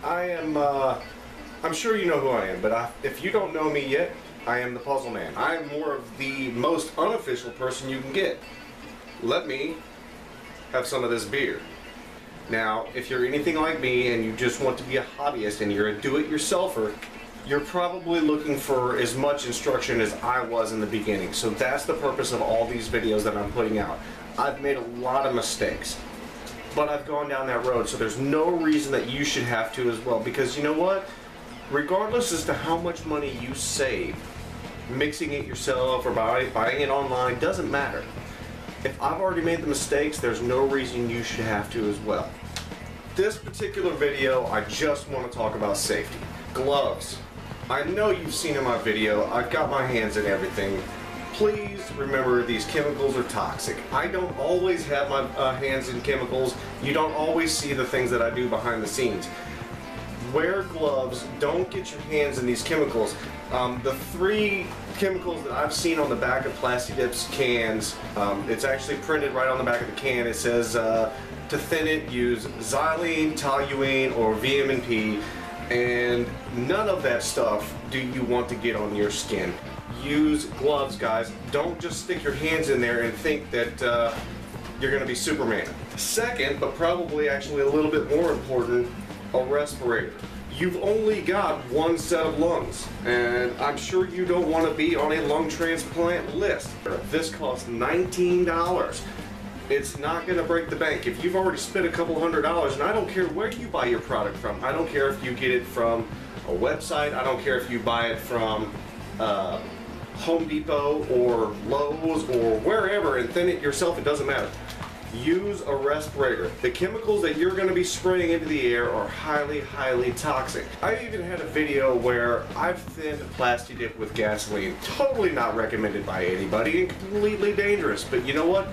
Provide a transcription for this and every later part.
I'm sure you know who I am, but if you don't know me yet, I am the Puzzle Man. I am more of the most unofficial person you can get. Let me have some of this beer. Now, if you're anything like me and you just want to be a hobbyist and you're a do-it-yourselfer, you're probably looking for as much instruction as I was in the beginning. So that's the purpose of all these videos that I'm putting out. I've made a lot of mistakes, but I've gone down that road, so there's no reason that you should have to as well. Because you know what? Regardless as to how much money you save, mixing it yourself or buying it online doesn't matter. If I've already made the mistakes, there's no reason you should have to as well. This particular video, I just want to talk about safety. Gloves. I know you've seen in my video, I've got my hands in everything. Please remember these chemicals are toxic. I don't always have my hands in chemicals. You don't always see the things that I do behind the scenes. Wear gloves, don't get your hands in these chemicals. The 3 chemicals that I've seen on the back of Plasti Tip's cans, it's actually printed right on the back of the can. It says to thin it, use xylene, toluene, or VMP, and none of that stuff do you want to get on your skin. Use gloves, guys. Don't just stick your hands in there and think that you're going to be Superman. Second, but probably actually a little bit more important, a respirator. You've only got one set of lungs, and I'm sure you don't want to be on a lung transplant list. This costs $19. It's not going to break the bank. If you've already spent a couple $100s, and I don't care where you buy your product from, I don't care if you get it from a website, I don't care if you buy it from Home Depot or Lowe's or wherever and thin it yourself, it doesn't matter. Use a respirator. The chemicals that you're going to be spraying into the air are highly, highly toxic. I even had a video where I've thinned Plasti Tip with gasoline. Totally not recommended by anybody and completely dangerous. But you know what?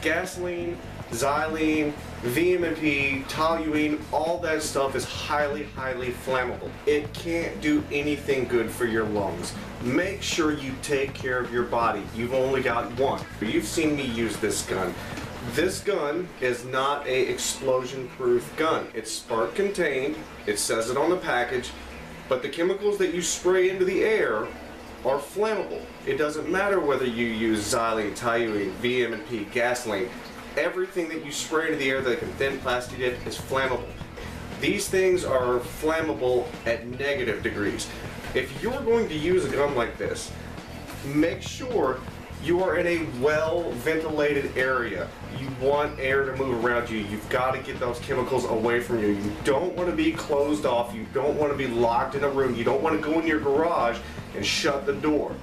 Gasoline, xylene, VMP, toluene, all that stuff is highly, highly flammable. It can't do anything good for your lungs. Make sure you take care of your body. You've only got one. You've seen me use this gun. This gun is not a explosion-proof gun. It's spark contained, it says it on the package, but the chemicals that you spray into the air are flammable. It doesn't matter whether you use xylene, toluene, VMP, gasoline. Everything that you spray into the air that can thin Plasti Tip is flammable. These things are flammable at negative degrees. If you're going to use a gun like this, make sure you are in a well-ventilated area. You want air to move around you. You've got to get those chemicals away from you. You don't want to be closed off. You don't want to be locked in a room. You don't want to go in your garage and shut the door.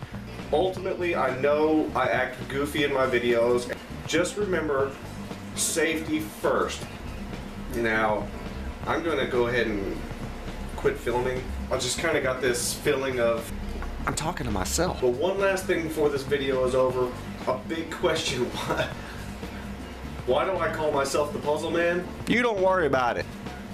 Ultimately, I know I act goofy in my videos. Just remember, safety first. Now, I'm going to go ahead and quit filming. I just kind of got this feeling of I'm talking to myself. But one last thing before this video is over, a big question. Why do I call myself the Puzzle Man? You don't worry about it.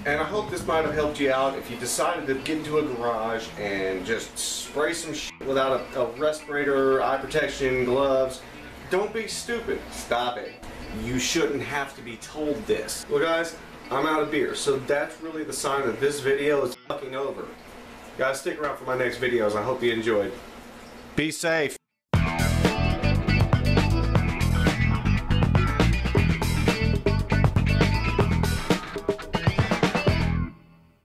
And I hope this might have helped you out if you decided to get into a garage and just spray some shit without a respirator, eye protection, gloves. Don't be stupid. Stop it. You shouldn't have to be told this. Well guys, I'm out of beer, so that's really the sign that this video is fucking over. Guys, stick around for my next videos. I hope you enjoyed. Be safe.